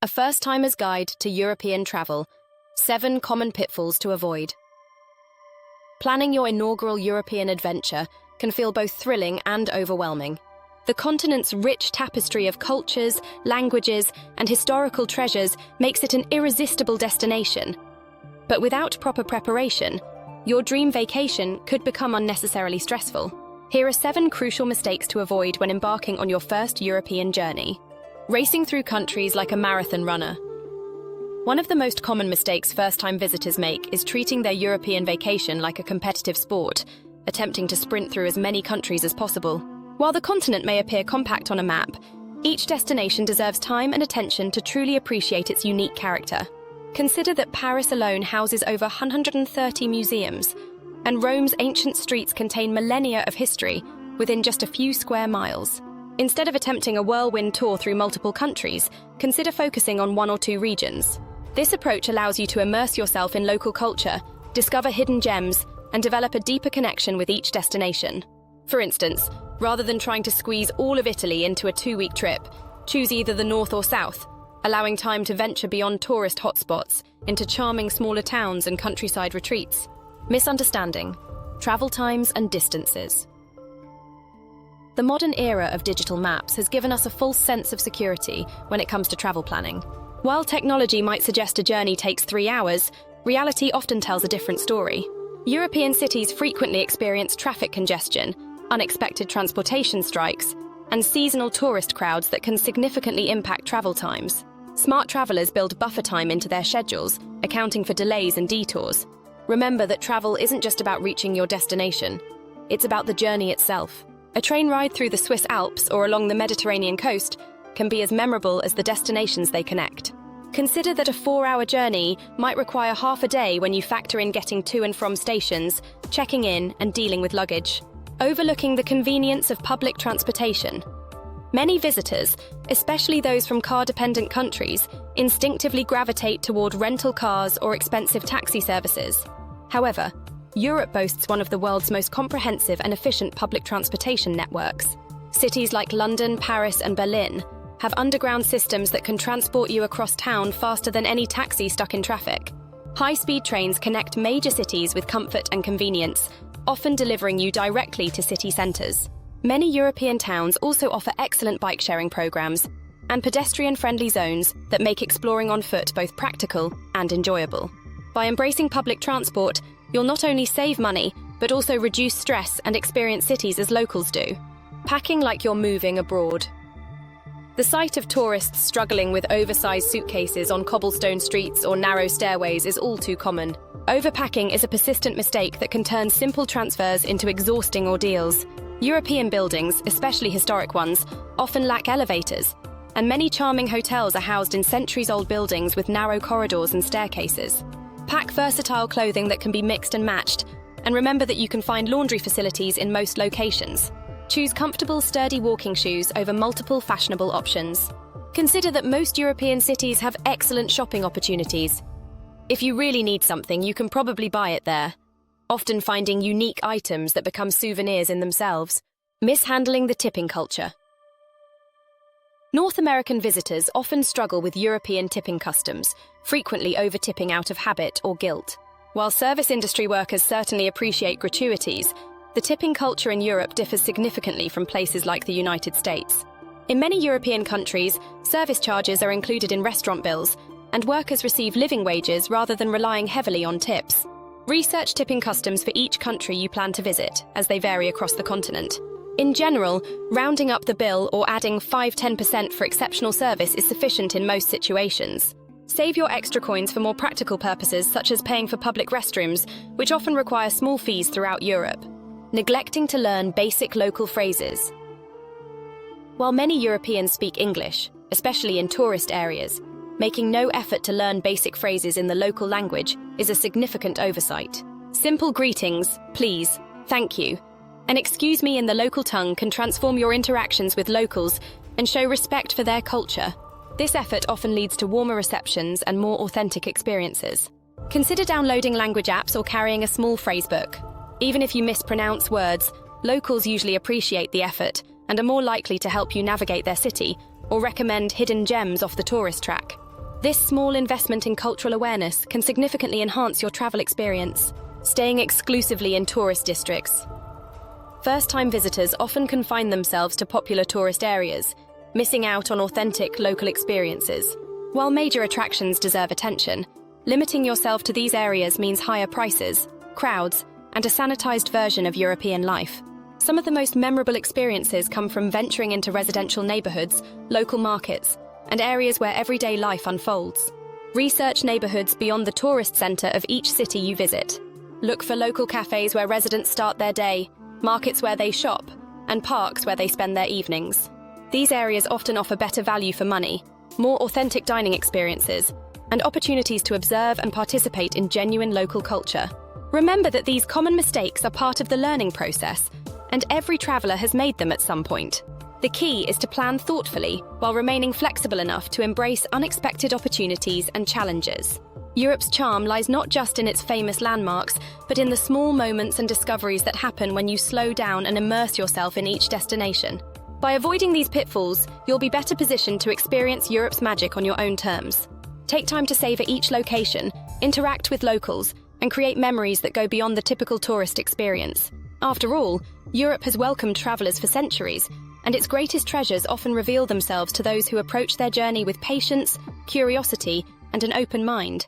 A first-timer's guide to European travel. 7 common pitfalls to avoid. Planning your inaugural European adventure can feel both thrilling and overwhelming. The continent's rich tapestry of cultures, languages, and historical treasures makes it an irresistible destination. But without proper preparation, your dream vacation could become unnecessarily stressful. Here are 7 crucial mistakes to avoid when embarking on your first European journey. Racing through countries like a marathon runner. One of the most common mistakes first-time visitors make is treating their European vacation like a competitive sport, attempting to sprint through as many countries as possible. While the continent may appear compact on a map, each destination deserves time and attention to truly appreciate its unique character. Consider that Paris alone houses over 130 museums, and Rome's ancient streets contain millennia of history within just a few square miles. Instead of attempting a whirlwind tour through multiple countries, consider focusing on 1 or 2 regions. This approach allows you to immerse yourself in local culture, discover hidden gems, and develop a deeper connection with each destination. For instance, rather than trying to squeeze all of Italy into a 2-week trip, choose either the north or south, allowing time to venture beyond tourist hotspots into charming smaller towns and countryside retreats. Misunderstanding, travel times and distances. The modern era of digital maps has given us a false sense of security when it comes to travel planning. While technology might suggest a journey takes 3 hours, reality often tells a different story. European cities frequently experience traffic congestion, unexpected transportation strikes, and seasonal tourist crowds that can significantly impact travel times. Smart travelers build buffer time into their schedules, accounting for delays and detours. Remember that travel isn't just about reaching your destination. It's about the journey itself. A train ride through the Swiss Alps or along the Mediterranean coast can be as memorable as the destinations they connect. Consider that a 4-hour journey might require half a day when you factor in getting to and from stations, checking in, and dealing with luggage, overlooking the convenience of public transportation. Many visitors, especially those from car-dependent countries, instinctively gravitate toward rental cars or expensive taxi services. However, Europe boasts one of the world's most comprehensive and efficient public transportation networks. Cities like London, Paris, and Berlin have underground systems that can transport you across town faster than any taxi stuck in traffic. High-speed trains connect major cities with comfort and convenience, often delivering you directly to city centres. Many European towns also offer excellent bike-sharing programs and pedestrian-friendly zones that make exploring on foot both practical and enjoyable. By embracing public transport, you'll not only save money, but also reduce stress and experience cities as locals do. Packing like you're moving abroad. The sight of tourists struggling with oversized suitcases on cobblestone streets or narrow stairways is all too common. Overpacking is a persistent mistake that can turn simple transfers into exhausting ordeals. European buildings, especially historic ones, often lack elevators, and many charming hotels are housed in centuries-old buildings with narrow corridors and staircases. Pack versatile clothing that can be mixed and matched, and remember that you can find laundry facilities in most locations. Choose comfortable, sturdy walking shoes over multiple fashionable options. Consider that most European cities have excellent shopping opportunities. If you really need something, you can probably buy it there, often finding unique items that become souvenirs in themselves. Mishandling the tipping culture. North American visitors often struggle with European tipping customs, frequently over-tipping out of habit or guilt. While service industry workers certainly appreciate gratuities, the tipping culture in Europe differs significantly from places like the United States. In many European countries, service charges are included in restaurant bills, and workers receive living wages rather than relying heavily on tips. Research tipping customs for each country you plan to visit, as they vary across the continent. In general, rounding up the bill or adding 5–10% for exceptional service is sufficient in most situations. Save your extra coins for more practical purposes, such as paying for public restrooms, which often require small fees throughout Europe. Neglecting to learn basic local phrases. While many Europeans speak English, especially in tourist areas, making no effort to learn basic phrases in the local language is a significant oversight. Simple greetings, please, thank you, and excuse me in the local tongue can transform your interactions with locals and show respect for their culture. This effort often leads to warmer receptions and more authentic experiences. Consider downloading language apps or carrying a small phrase book. Even if you mispronounce words, locals usually appreciate the effort and are more likely to help you navigate their city or recommend hidden gems off the tourist track. This small investment in cultural awareness can significantly enhance your travel experience, staying exclusively in tourist districts. First-time visitors often confine themselves to popular tourist areas, missing out on authentic local experiences. While major attractions deserve attention, limiting yourself to these areas means higher prices, crowds, and a sanitized version of European life. Some of the most memorable experiences come from venturing into residential neighborhoods, local markets, and areas where everyday life unfolds. Research neighborhoods beyond the tourist center of each city you visit. Look for local cafes where residents start their day, markets where they shop, and parks where they spend their evenings. These areas often offer better value for money, more authentic dining experiences, and opportunities to observe and participate in genuine local culture. Remember that these common mistakes are part of the learning process, and every traveler has made them at some point. The key is to plan thoughtfully while remaining flexible enough to embrace unexpected opportunities and challenges. Europe's charm lies not just in its famous landmarks, but in the small moments and discoveries that happen when you slow down and immerse yourself in each destination. By avoiding these pitfalls, you'll be better positioned to experience Europe's magic on your own terms. Take time to savor each location, interact with locals, and create memories that go beyond the typical tourist experience. After all, Europe has welcomed travelers for centuries, and its greatest treasures often reveal themselves to those who approach their journey with patience, curiosity, and an open mind.